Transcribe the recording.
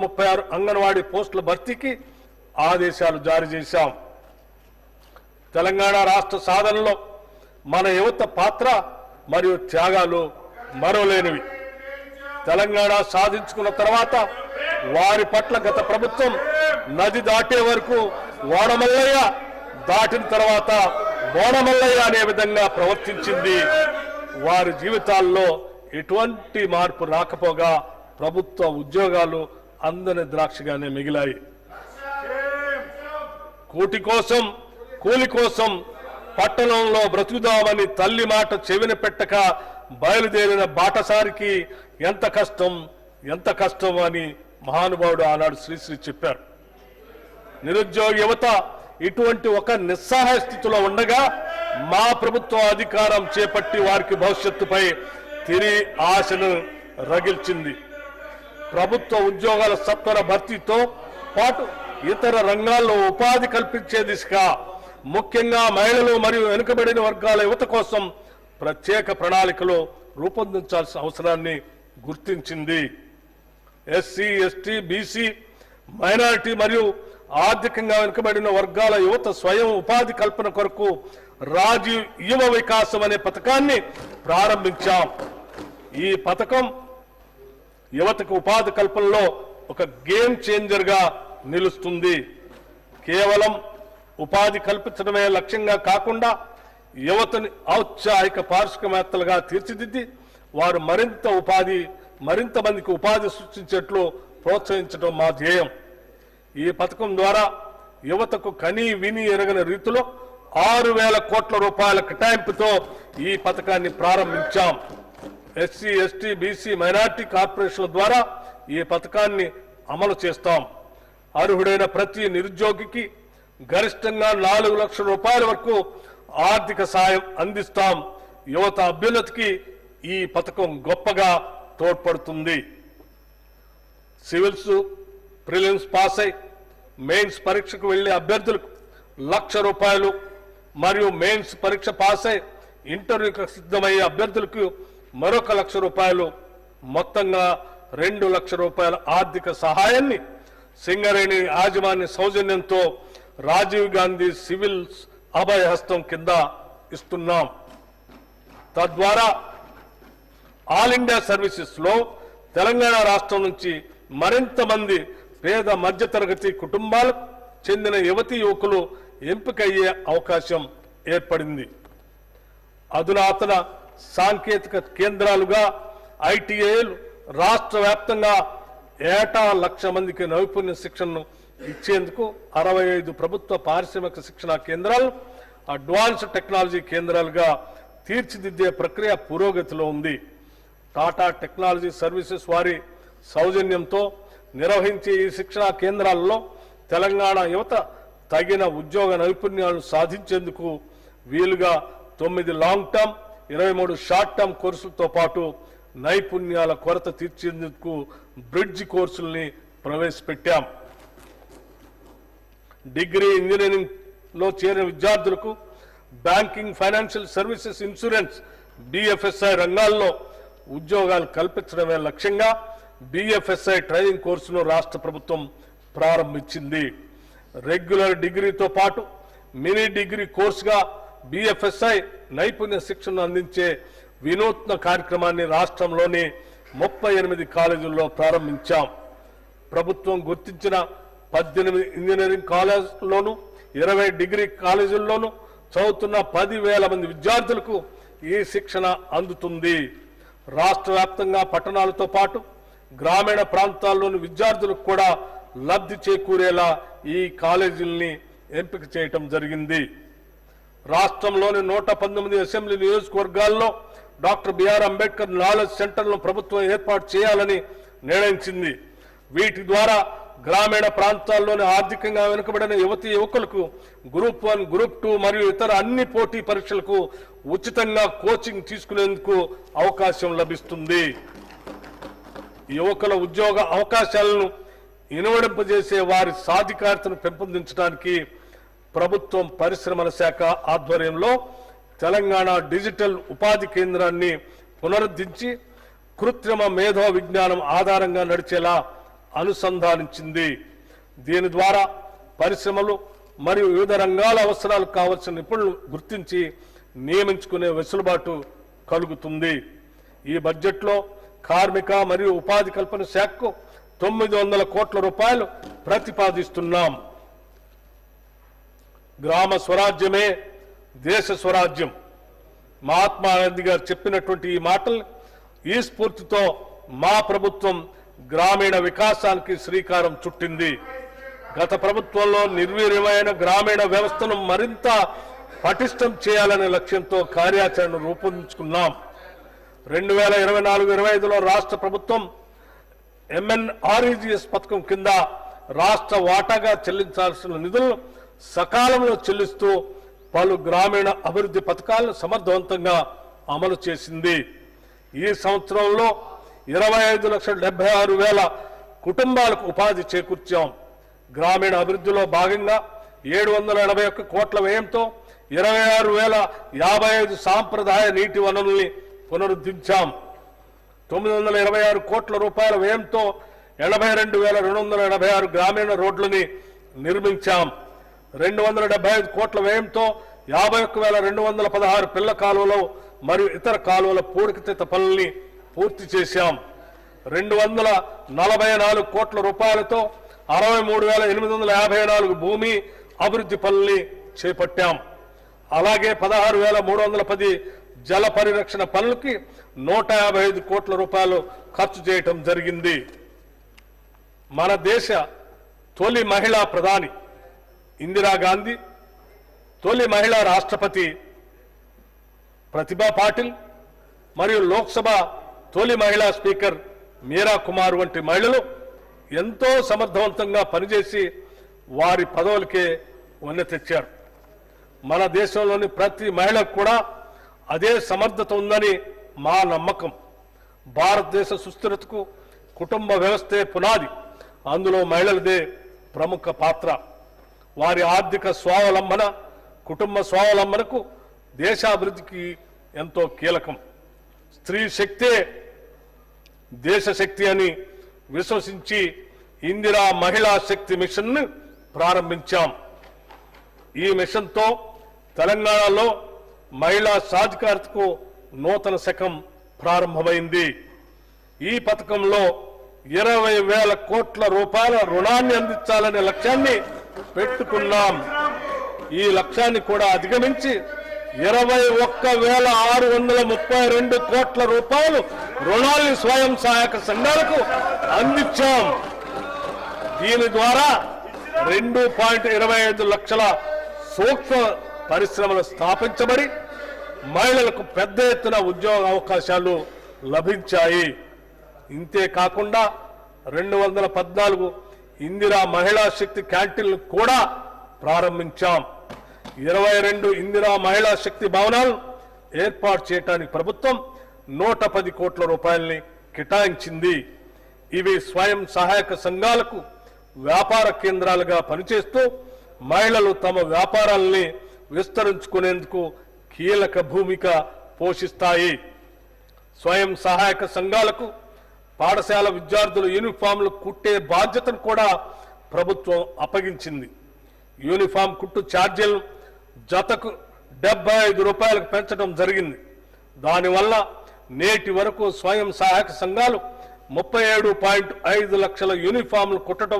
36 అంగన్వాడీ పోస్టుల భర్తీకి ఆదేశాలు జారీ చేశాం. తెలంగాణ రాష్ట్ర సాధనలో మన యువత పాత్ర మరియు త్యాగాలు మరోలేనివి. తెలంగాణ సాధించుకున్న తర్వాత వారి పట్ల గత ప్రభుత్వం నది దాటే వరకు ఓడమల్లయ్య, దాటిన తర్వాత బోడమల్లయ్య అనే విధంగా ప్రవర్తించింది. వారి జీవితాల్లో ఎటువంటి మార్పు రాకపోగా ప్రభుత్వ ఉద్యోగాలు అందని ద్రాక్షగానే మిగిలాయి. కూలి కోసం పట్టణంలో బ్రతుకుదామని తల్లి మాట చెవిన పెట్టక బయలుదేరిన బాటసారికి ఎంత కష్టం అని మహానుభావుడు ఆనాడు శ్రీశ్రీ చెప్పారు. నిరుద్యోగ యువత ఇటువంటి ఒక నిస్సహాయ స్థితిలో ఉండగా మా ప్రభుత్వం అధికారం చేపట్టి వారికి భవిష్యత్తుపై తిరిగి ఆశను రగిల్చింది. ప్రభుత్వ ఉద్యోగాల సత్వర భర్తీతో పాటు ఇతర రంగాల్లో ఉపాధి కల్పించే దిశగా ముఖ్యంగా మహిళలు మరియు వెనుకబడిన వర్గాల యువత కోసం ప్రత్యేక ప్రణాళికలు రూపొందించాల్సిన అవసరాన్ని గుర్తించింది. ఎస్సీ, ఎస్టీ, బీసీ, మైనారిటీ మరియు ఆర్థికంగా వెనుకబడిన వర్గాల యువత స్వయం ఉపాధి కల్పన కొరకు రాజీవ్ యువ వికాసం అనే పథకాన్ని ప్రారంభించాం. ఈ పథకం యువతకు ఉపాధి కల్పనలో ఒక గేమ్ చేంజర్ గా నిలుస్తుంది. కేవలం ఉపాధి కల్పించడమే లక్ష్యంగా కాకుండా యువతని ఔత్సాహిక పారిశ్రామికవేత్తలుగా తీర్చిదిద్ది వారు మరింత మందికి ఉపాధి సృష్టించేట్లు ప్రోత్సహించడం మా ధ్యేయం. ఈ పథకం ద్వారా యువతకు కనీ విని ఎరగని రీతిలో 6,000 కోట్ల రూపాయల కేటాయింపుతో ఈ పథకాన్ని ప్రారంభించాం. ఎస్సీ, ఎస్టీ, బీసీ, మైనార్టీ కార్పొరేషన్ల ద్వారా ఈ పథకాన్ని అమలు చేస్తాం. అర్హుడైన ప్రతి నిరుద్యోగికి గరిష్టంగా 4 లక్షల రూపాయల వరకు ఆర్థిక సాయం అందిస్తాం. యువత అభ్యున్నతికి ఈ పథకం గొప్పగా తోడ్పడుతుంది. సివిల్స్ ప్రిలిమ్స్ పాస్ అయి మెయిన్స్ పరీక్షకు వెళ్లే అభ్యర్థులకు 1 లక్ష రూపాయలు మరియు మెయిన్స్ పరీక్ష పాస్ అయి ఇంటర్వ్యూకి సిద్ధమయ్యే అభ్యర్థులకు మరొక 1 లక్ష రూపాయలు, మొత్తంగా 2 లక్షల రూపాయల ఆర్థిక సహాయాన్ని సింగరేణి యాజమాన్య సౌజన్యంతో రాజీవ్ గాంధీ సివిల్స్ అభయ హస్తం కింద ఇస్తున్నాం. తద్వారా ఆల్ ఇండియా సర్వీసెస్ లో తెలంగాణ రాష్ట్రం నుంచి మరింత మంది పేద మధ్యతరగతి కుటుంబాలకు చెందిన యువతీ యువకులు ఎంపికయ్యే అవకాశం ఏర్పడింది. అధునాతన సాంకేతిక కేంద్రాలుగా ఐటీఐలు రాష్ట్ర వ్యాప్తంగా ఏటా 1 లక్ష మందికి నైపుణ్య శిక్షణను ఇచ్చేందుకు 65 ప్రభుత్వ పారిశ్రామిక శిక్షణా కేంద్రాలు అడ్వాన్స్డ్ టెక్నాలజీ కేంద్రాలుగా తీర్చిదిద్దే ప్రక్రియ పురోగతిలో ఉంది. టాటా టెక్నాలజీ సర్వీసెస్ వారి సౌజన్యంతో నిర్వహించే ఈ శిక్షణా కేంద్రాలలో తెలంగాణ యువత తగిన ఉద్యోగ నైపుణ్యాలను సాధించేందుకు వీలుగా 9 లాంగ్ టర్మ్, 23 షార్ట్ టర్మ్ కోర్సులతో పాటు నైపుణ్యాల కొరత తీర్చేందుకు బ్రిడ్జ్ కోర్సుల్ని ప్రవేశపెట్టాం. డిగ్రీ ఇంజనీరింగ్ లో చేరిన విద్యార్థులకు banking, financial services, insurance, BFSI రంగాల్లో ఉద్యోగాలు కల్పించడమే లక్ష్యంగా బిఎఫ్ఎస్ఐ ట్రైనింగ్ కోర్సును రాష్ట్ర ప్రభుత్వం ప్రారంభించింది. రెగ్యులర్ డిగ్రీతో పాటు మినీ డిగ్రీ కోర్సుగా బిఎఫ్ఎస్ఐ నైపుణ్య శిక్షణను అందించే వినూత్న కార్యక్రమాన్ని రాష్ట్రంలోని 38 కాలేజీల్లో ప్రారంభించాం. ప్రభుత్వం గుర్తించిన 18 ఇంజనీరింగ్ కాలేజీల్లోనూ 20 డిగ్రీ కాలేజీల్లోనూ చదువుతున్న 10,000 మంది విద్యార్థులకు ఈ శిక్షణ అందుతుంది. రాష్ట్ర వ్యాప్తంగా పట్టణాలతో పాటు గ్రామీణ ప్రాంతాల్లోని విద్యార్థులకు కూడా లబ్ధి చేకూరేలా ఈ కాలేజీల్ని ఎంపిక చేయటం జరిగింది. రాష్ట్రంలోని 119 అసెంబ్లీ నియోజకవర్గాల్లో డాక్టర్ బిఆర్ అంబేద్కర్ నాలెడ్జ్ సెంటర్లను ప్రభుత్వం ఏర్పాటు చేయాలని నిర్ణయించింది. వీటి ద్వారా గ్రామీణ ప్రాంతాల్లోని ఆర్థికంగా వెనుకబడిన యువతీ యువకులకు గ్రూప్ 1, గ్రూప్ 2 మరియు ఇతర అన్ని పోటీ పరీక్షలకు ఉచితంగా కోచింగ్ తీసుకునేందుకు అవకాశం లభిస్తుంది. యువకుల ఉద్యోగ అవకాశాలను ఇనువడింపజేసే వారి సాధికారతను పెంపొందించడానికి ప్రభుత్వం పరిశ్రమల శాఖ ఆధ్వర్యంలో తెలంగాణ డిజిటల్ ఉపాధి కేంద్రాన్ని పునరుద్ధరించి కృత్రిమ మేధో విజ్ఞానం ఆధారంగా నడిచేలా అనుసంధానించింది. దీని ద్వారా పరిశ్రమలు మరియు వివిధ రంగాల అవసరాలకు కావలసిన నిపుణులు గుర్తించి నియమించుకునే వెసులుబాటు కలుగుతుంది. ఈ బడ్జెట్లో కార్మిక మరియు ఉపాధి కల్పన శాఖకు 900 కోట్ల రూపాయలు ప్రతిపాదిస్తున్నాం. గ్రామ స్వరాజ్యమే దేశ స్వరాజ్యం. మహాత్మా గాంధీ గారు చెప్పినటువంటి ఈ మాటలు, ఈ స్ఫూర్తితో మా ప్రభుత్వం గ్రామీణ వికాసానికి శ్రీకారం చుట్టింది. గత ప్రభుత్వంలో నిర్వీర్యమైన గ్రామీణ వ్యవస్థను మరింత పటిష్టం చేయాలనే లక్ష్యంతో కార్యాచరణ రూపొందించుకున్నాం. 2024-25లో రాష్ట్ర ప్రభుత్వం MNREGS పథకం కింద రాష్ట్ర వాటాగా చెల్లించాల్సిన నిధులను సకాలంలో చెల్లిస్తూ పలు గ్రామీణ అభివృద్ధి పథకాలను సమర్థవంతంగా అమలు చేసింది. ఈ సంవత్సరంలో 25,76,000 కుటుంబాలకు ఉపాధి చేకూర్చాం. గ్రామీణ అభివృద్ధిలో భాగంగా 781 కోట్ల వ్యయంతో 26,055 సాంప్రదాయ నీటి వనరుల్ని పునరుద్ధరించాం. 926 కోట్ల రూపాయల వ్యయంతో 82,286 గ్రామీణ రోడ్లని నిర్మించాం. 275 కోట్ల వ్యయంతో 51,216 పిల్ల కాలువలు మరియు ఇతర కాలువల పూడికతీత పనుల్ని పూర్తి చేశాం. 244 కోట్ల రూపాయలతో 63,854 భూమి అభివృద్ధి పనుల్ని చేపట్టాం. అలాగే 16,310 జల పరిరక్షణ పనులకి 155 కోట్ల రూపాయలు ఖర్చు చేయటం జరిగింది. మన దేశ తొలి మహిళా ప్రధాని ఇందిరాగాంధీ, తొలి మహిళా రాష్ట్రపతి ప్రతిభా పాటిల్ మరియు లోక్సభ తొలి మహిళా స్పీకర్ మీరా కుమార్ వంటి మహిళలు ఎంతో సమర్థవంతంగా పనిచేసి వారి పదవులకే వన్నె తెచ్చారు. మన దేశంలోని ప్రతి మహిళకు కూడా అదే సమర్థత ఉందని మా నమ్మకం. భారతదేశ సుస్థిరతకు కుటుంబ వ్యవస్థే పునాది. అందులో మహిళలదే ప్రముఖ పాత్ర. వారి ఆర్థిక స్వావలంబన, కుటుంబ స్వావలంబనకు దేశాభివృద్ధికి ఎంతో కీలకం. స్త్రీ శక్తే దేశ శక్తి అని విశ్వసించి ఇందిరా మహిళా శక్తి మిషన్ను ప్రారంభించాం. ఈ మిషన్తో తెలంగాణలో మహిళా సాధికారతకు నూతన శకం ప్రారంభమైంది. ఈ పథకంలో 20,000 కోట్ల రూపాయల రుణాన్ని అందించాలనే లక్ష్యాన్ని పెట్టుకున్నాం. ఈ లక్ష్యాన్ని కూడా అధిగమించి 21,632 కోట్ల రూపాయలు రుణాల్ని స్వయం సహాయక సంఘాలకు అందించాం. దీని ద్వారా 2.25 లక్షల సూక్ష్మ పరిశ్రమలు స్థాపించబడి మహిళలకు పెద్ద ఎత్తున ఉద్యోగ అవకాశాలు లభించాయి. ఇంతే కాకుండా 214 ఇందిరా మహిళా శక్తి క్యాంటీన్లు కూడా ప్రారంభించాం. 22 ఇందిరా మహిళా శక్తి భవనాలు ఏర్పాటు చేయడానికి ప్రభుత్వం 110 కోట్ల రూపాయలని కేటాయించింది. ఇవి స్వయం సహాయక సంఘాలకు వ్యాపార కేంద్రాలుగా పనిచేస్తూ మహిళలు తమ వ్యాపారాలని విస్తరించుకునేందుకు కీలక భూమిక పోషిస్తాయి. స్వయం సహాయక సంఘాలకు పాఠశాల విద్యార్థుల యూనిఫామ్లు కుట్టే బాధ్యతను కూడా ప్రభుత్వం అప్పగించింది. యూనిఫామ్ కుట్టు ఛార్జీలను జతకు 75 రూపాయలకు పెంచడం జరిగింది. దానివల్ల నేటి వరకు స్వయం సహాయక సంఘాలు 37.5 లక్షల యూనిఫామ్లు కుట్టడం